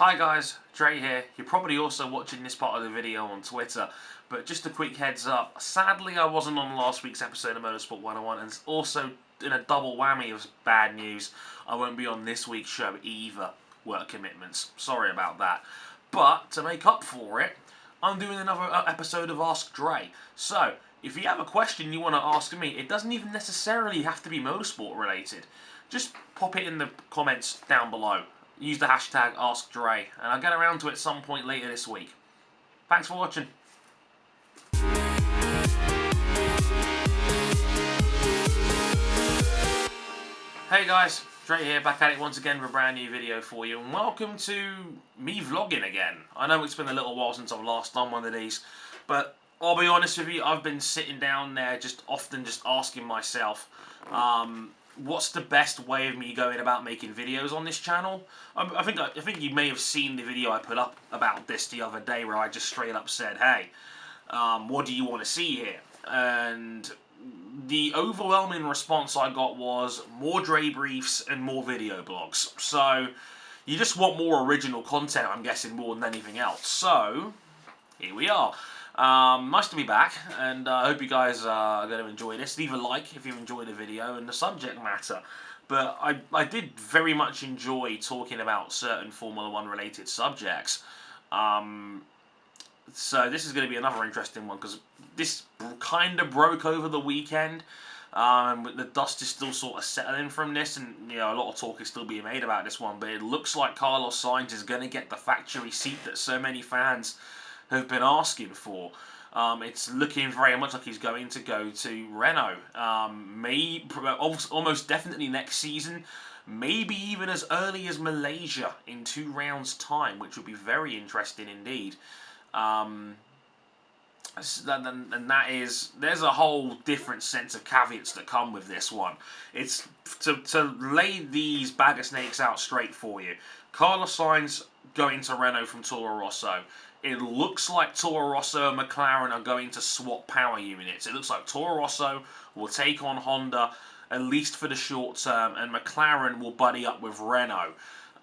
Hi guys, Dre here. You're probably also watching this part of the video on Twitter, but just a quick heads up. Sadly, I wasn't on last week's episode of Motorsport 101, and also in a double whammy of bad news, I won't be on this week's show either. Work commitments. Sorry about that. But to make up for it, I'm doing another episode of Ask Dre. So, if you have a question you want to ask me, it doesn't even necessarily have to be motorsport related. Just pop it in the comments down below. Use the hashtag AskDre, and I'll get around to it some point later this week. Thanks for watching. Hey guys, Dre here, back at it once again with a brand new video for you, and welcome to me vlogging again. I know it's been a little while since I've last done one of these, but I'll be honest with you, I've been sitting down there often asking myself, what's the best way of me going about making videos on this channel? I think you may have seen the video I put up about this the other day where I just straight up said, hey, what do you want to see here? And the overwhelming response I got was more Dre briefs and more video blogs. So you just want more original content, I'm guessing, more than anything else. So here we are. Nice to be back, and I hope you guys are going to enjoy this. Leave a like if you enjoy the video and the subject matter. But I did very much enjoy talking about certain Formula 1 related subjects. So this is going to be another interesting one, because this kind of broke over the weekend. But the dust is still sort of settling from this, and a lot of talk is still being made about this one. But it looks like Carlos Sainz is going to get the factory seat that so many fans have been asking for. It's looking very much like he's going to go to Renault. Almost definitely next season, maybe even as early as Malaysia in 2 rounds' time, which would be very interesting indeed. And there's a whole different sense of caveats that come with this one. It's to lay these bag of snakes out straight for you. Carlos Sainz going to Renault from Toro Rosso. It looks like Toro Rosso and McLaren are going to swap power units. It looks like Toro Rosso will take on Honda, at least for the short term, and McLaren will buddy up with Renault.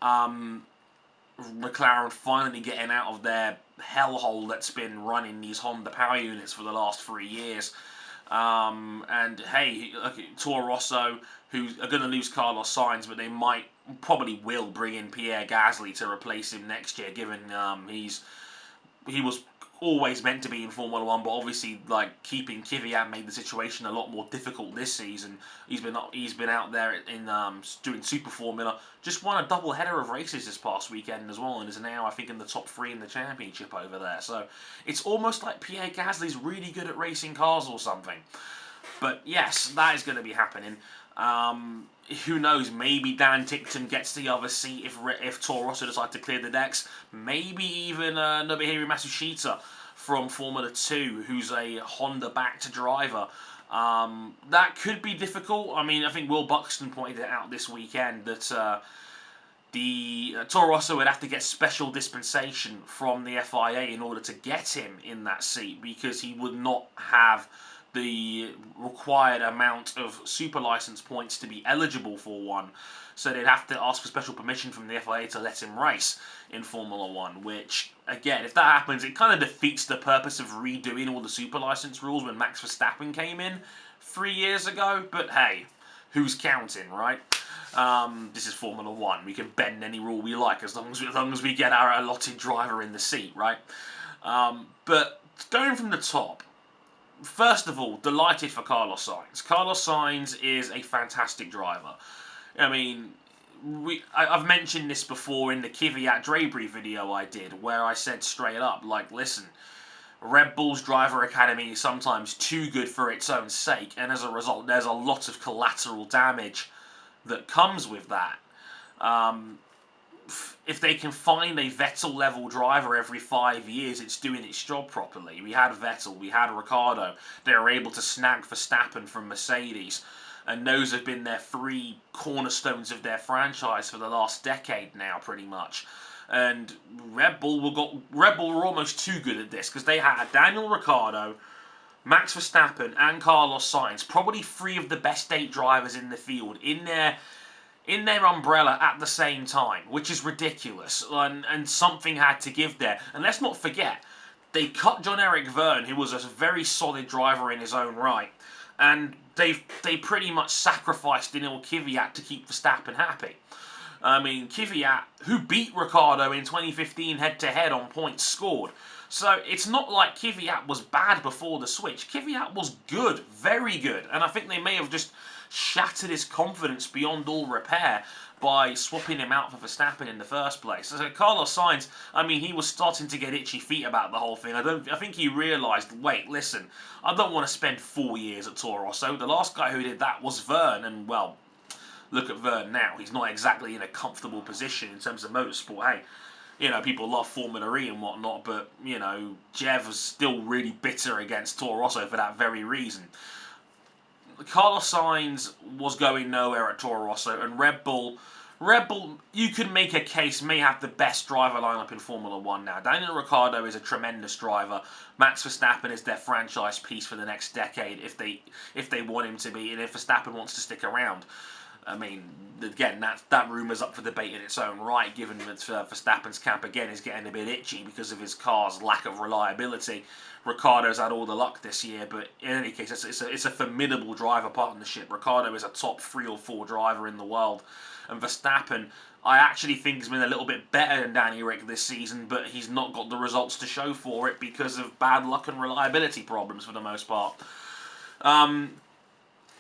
McLaren finally getting out of their hellhole that's been running these Honda power units for the last 3 years. And hey, Toro Rosso, who are going to lose Carlos Sainz, but they probably will bring in Pierre Gasly to replace him next year, given he was always meant to be in Formula 1, but obviously, keeping Kvyat made the situation a lot more difficult this season. He's been out there in doing Super Formula. Just won a double header of races this past weekend as well, and is now, I think, in the top 3 in the championship over there. So it's almost like Pierre Gasly's really good at racing cars or something. But yes, that is going to be happening. Who knows, maybe Dan Tickton gets the other seat if Toro Rosso decide to clear the decks. Maybe even Nobuhiro Matsushita from Formula 2, who's a Honda-backed driver. That could be difficult. I mean, I think Will Buxton pointed it out this weekend that the Toro Rosso would have to get special dispensation from the FIA in order to get him in that seat, because he would not have the required amount of super license points to be eligible for one. So they'd have to ask for special permission from the FIA to let him race in Formula 1, which, again, if that happens, it kind of defeats the purpose of redoing all the super license rules when Max Verstappen came in 3 years ago. But hey, who's counting, right? This is Formula 1. We can bend any rule we like as long as we get our allotted driver in the seat, right? But going from the top, first of all, delighted for Carlos Sainz. Carlos Sainz is a fantastic driver. I mean, I've mentioned this before in the Kvyat Dre brief video I did, where I said straight up, listen, Red Bull's driver academy is sometimes too good for its own sake, and as a result, there's a lot of collateral damage that comes with that. If they can find a Vettel-level driver every 5 years, it's doing its job properly. We had Vettel, we had Ricciardo. They were able to snag Verstappen from Mercedes. And those have been their 3 cornerstones of their franchise for the last decade now, pretty much. And Red Bull were almost too good at this, because they had Daniel Ricciardo, Max Verstappen, and Carlos Sainz, probably 3 of the best 8 drivers in the field, in their in their umbrella at the same time, which is ridiculous, and something had to give there. And let's not forget, they cut John-Eric Verne, who was a very solid driver in his own right, and they pretty much sacrificed Daniil Kvyat to keep Verstappen happy. I mean, Kvyat, who beat Ricciardo in 2015 head-to-head on points scored. So it's not like Kvyat was bad before the switch. Kvyat was good, very good. And I think they may have just shattered his confidence beyond all repair by swapping him out for Verstappen in the first place. So Carlos Sainz, I mean, he was starting to get itchy feet about the whole thing. I think he realised, wait, listen, I don't want to spend 4 years at Toro Rosso. The last guy who did that was Verne, and well, look at Verne now. He's not exactly in a comfortable position in terms of motorsport. Hey, you know, people love Formula E and whatnot, but, you know, Jev was still really bitter against Toro Rosso for that very reason. Carlos Sainz was going nowhere at Toro Rosso, and Red Bull, you could make a case, may have the best driver lineup in Formula 1 now. Daniel Ricciardo is a tremendous driver. Max Verstappen is their franchise piece for the next decade if they want him to be, and if Verstappen wants to stick around. I mean, again, that rumour's up for debate in its own right, given that Verstappen's camp, again, is getting a bit itchy because of his car's lack of reliability. Ricciardo's had all the luck this year, but in any case, it's a formidable driver partnership. Ricciardo is a top 3 or 4 driver in the world, and Verstappen, I actually think, has been a little bit better than Danny Rick this season, but he's not got the results to show for it because of bad luck and reliability problems for the most part.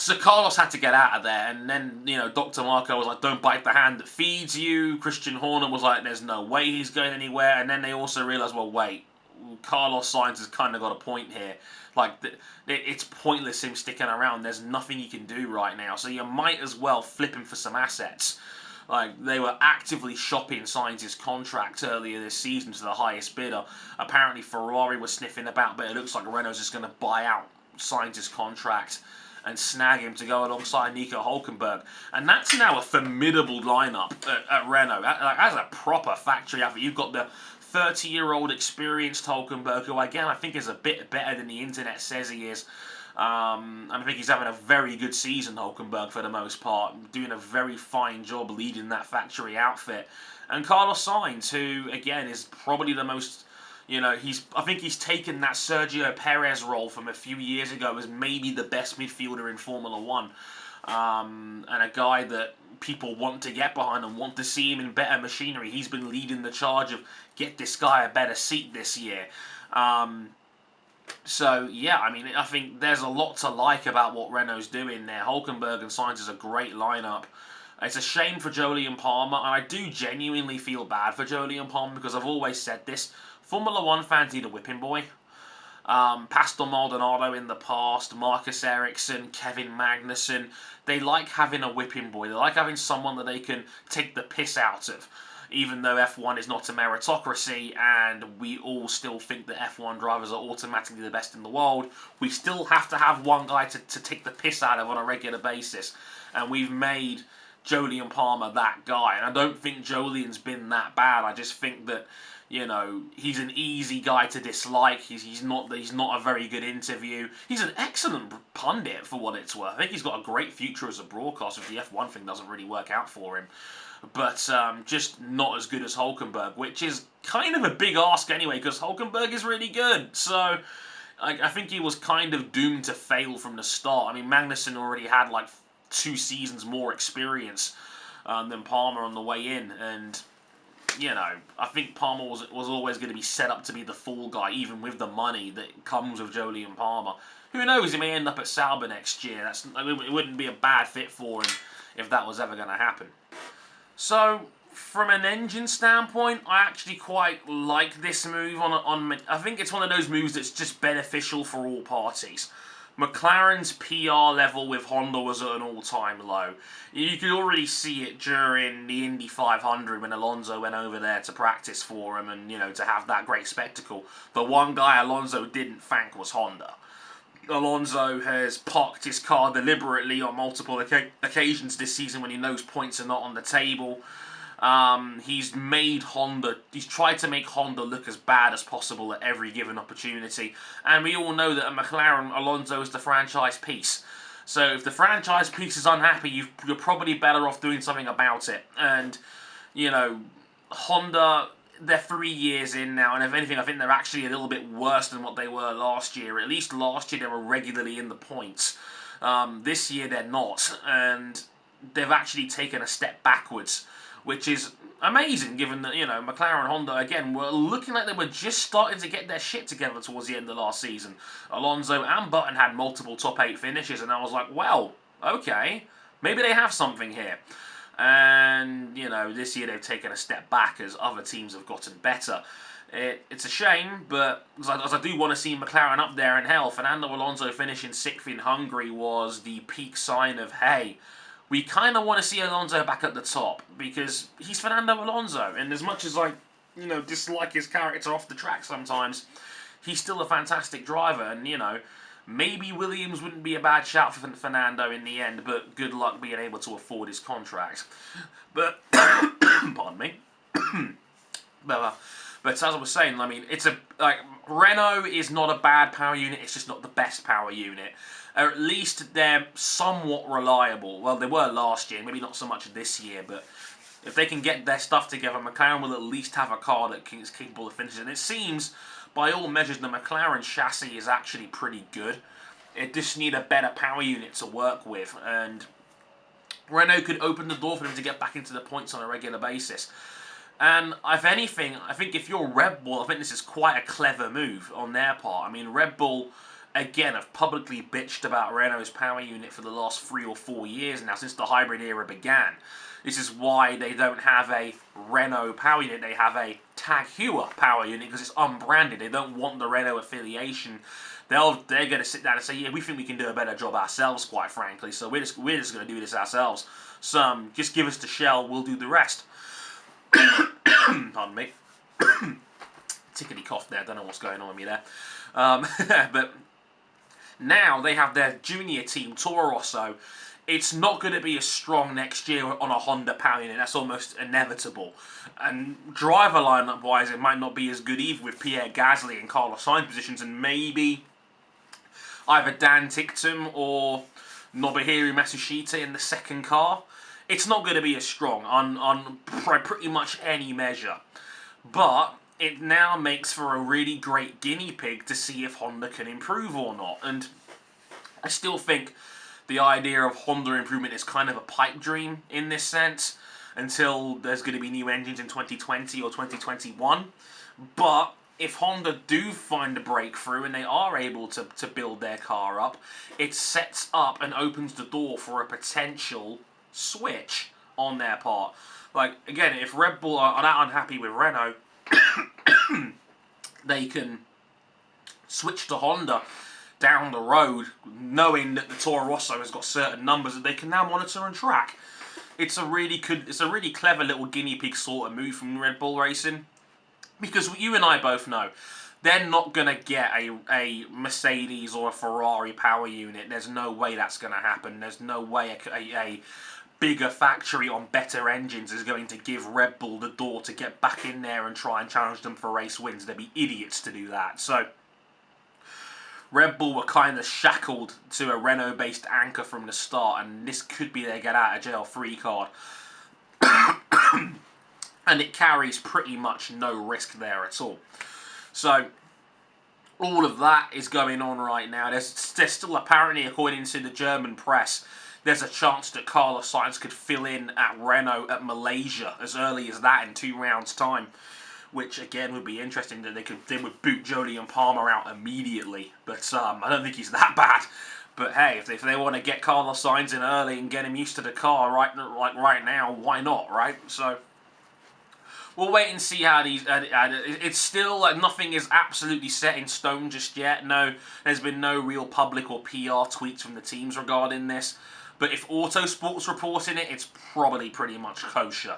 So Carlos had to get out of there, and then, you know, Dr. Marco was like, don't bite the hand that feeds you. Christian Horner was like, there's no way he's going anywhere. And then they also realised, well, wait, Carlos Sainz has kind of got a point here. Like, it's pointless him sticking around. There's nothing he can do right now. So you might as well flip him for some assets. Like, they were actively shopping Sainz's contract earlier this season to the highest bidder. Apparently Ferrari was sniffing about, but it looks like Renault's just going to buy out Sainz's contract and snag him to go alongside Nico Hülkenberg. And that's now a formidable lineup at Renault. As a proper factory outfit, you've got the 30-year-old experienced Hülkenberg, who again I think is a bit better than the internet says he is. And I think he's having a very good season, Hülkenberg, for the most part, doing a very fine job leading that factory outfit. And Carlos Sainz, who again is probably the most, you know, I think he's taken that Sergio Perez role from a few years ago as maybe the best midfielder in Formula 1. And a guy that people want to get behind and want to see him in better machinery. He's been leading the charge of get this guy a better seat this year. So, yeah, I mean, I think there's a lot to like about what Renault's doing there. Hülkenberg and Sainz is a great lineup. It's a shame for Jolyon Palmer, and I do genuinely feel bad for Jolyon Palmer because I've always said this. Formula 1 fans need a whipping boy. Pastor Maldonado in the past, Marcus Ericsson, Kevin Magnussen, they like having a whipping boy. They like having someone that they can take the piss out of. Even though F1 is not a meritocracy and we all still think that F1 drivers are automatically the best in the world, we still have to have one guy to take the piss out of on a regular basis. And we've made Jolyon Palmer that guy. And I don't think Jolyon's been that bad. I just think that, you know, he's an easy guy to dislike. He's not a very good interview. He's an excellent pundit for what it's worth. I think he's got a great future as a broadcaster if the F1 thing doesn't really work out for him. But just not as good as Hülkenberg, which is kind of a big ask anyway, because Hülkenberg is really good. So I think he was kind of doomed to fail from the start. I mean, Magnussen already had like 2 seasons more experience than Palmer on the way in, and you know, I think Palmer was always going to be set up to be the fall guy, even with the money that comes with Jolyon Palmer. Who knows, he may end up at Sauber next year. It wouldn't be a bad fit for him if that was ever going to happen. So, from an engine standpoint, I actually quite like this move. I think it's one of those moves that's just beneficial for all parties. McLaren's PR level with Honda was at an all-time low. You could already see it during the Indy 500 when Alonso went over there to practice for him and, you know, to have that great spectacle. The one guy Alonso didn't thank was Honda. Alonso has parked his car deliberately on multiple occasions this season when he knows points are not on the table. He's tried to make Honda look as bad as possible at every given opportunity. And we all know that at McLaren, Alonso is the franchise piece. So if the franchise piece is unhappy, you're probably better off doing something about it. And, you know, Honda, they're 3 years in now, and if anything, I think they're actually a little bit worse than what they were last year. At least last year they were regularly in the points. This year they're not, and they've actually taken a step backwards, which is amazing, given that, you know, McLaren-Honda, again, were looking like they were just starting to get their shit together towards the end of last season. Alonso and Button had multiple top 8 finishes, and I was like, well, okay, maybe they have something here. And, you know, this year they've taken a step back as other teams have gotten better. It's a shame, but as I do want to see McLaren up there in hell, Fernando Alonso finishing 6th in Hungary was the peak sign of, hey, we kind of want to see Alonso back at the top, because he's Fernando Alonso, and as much as I, you know, dislike his character off the track sometimes, he's still a fantastic driver, and, you know, maybe Williams wouldn't be a bad shout for Fernando in the end, but good luck being able to afford his contract. But, pardon me. But as I was saying, I mean, it's Renault is not a bad power unit, it's just not the best power unit. Or at least they're somewhat reliable. Well, they were last year, maybe not so much this year, but if they can get their stuff together, McLaren will at least have a car that is capable of finishing. And it seems, by all measures, the McLaren chassis is actually pretty good. It just needs a better power unit to work with, and Renault could open the door for them to get back into the points on a regular basis. And if anything, I think if you're Red Bull, I think this is quite a clever move on their part. I mean, Red Bull, again, have publicly bitched about Renault's power unit for the last 3 or 4 years now, since the hybrid era began. This is why they don't have a Renault power unit, they have a Tag Heuer power unit, because it's unbranded. They don't want the Renault affiliation. They're going to sit down and say, yeah, we think we can do a better job ourselves, quite frankly, so we're just going to do this ourselves. So just give us the shell, we'll do the rest. Pardon me. Tickety cough there, don't know what's going on with me there. But now they have their junior team, Toro Rosso. It's not going to be as strong next year on a Honda power unit. That's almost inevitable. And driver lineup-wise, it might not be as good either, with Pierre Gasly and Carlos Sainz positions, and maybe either Dan Ticktum or Nobuhiro Matsushita in the second car. It's not going to be as strong on pretty much any measure. But it now makes for a really great guinea pig to see if Honda can improve or not. And I still think the idea of Honda improvement is kind of a pipe dream in this sense, until there's going to be new engines in 2020 or 2021. But if Honda do find a breakthrough and they are able to build their car up, it sets up and opens the door for a potential switch on their part. Like, again, if Red Bull are that unhappy with Renault, they can switch to Honda down the road, knowing that the Toro Rosso has got certain numbers that they can now monitor and track. It's a really clever little guinea pig sort of move from Red Bull Racing, because you and I both know they're not going to get a Mercedes or a Ferrari power unit. There's no way that's going to happen. There's no way a bigger factory on better engines is going to give Red Bull the door to get back in there and try and challenge them for race wins. They'd be idiots to do that. So Red Bull were kind of shackled to a Renault-based anchor from the start, and this could be their get-out-of-jail-free card. And it carries pretty much no risk there at all. So all of that is going on right now. There's still, apparently, according to the German press, there's a chance that Carlos Sainz could fill in at Renault at Malaysia as early as that in 2 rounds' time, which again would be interesting. That they would boot Jolyon Palmer out immediately, but I don't think he's that bad. But hey, if they want to get Carlos Sainz in early and get him used to the car right now, why not, right? So we'll wait and see how these. It's still like nothing is absolutely set in stone just yet. No, there's been no real public or PR tweets from the teams regarding this. But if Autosport's reporting it, it's probably pretty much kosher.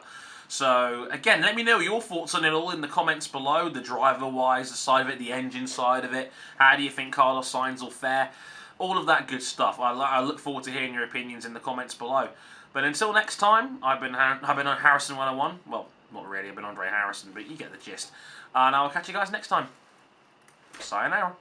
So, again, let me know your thoughts on it all in the comments below. The driver-wise, the side of it, the engine side of it. How do you think Carlos Sainz will fare? All of that good stuff. I look forward to hearing your opinions in the comments below. But until next time, I've been on Harrison 101. Well, not really, I've been Andre Harrison, but you get the gist. And I'll catch you guys next time. Sayonara.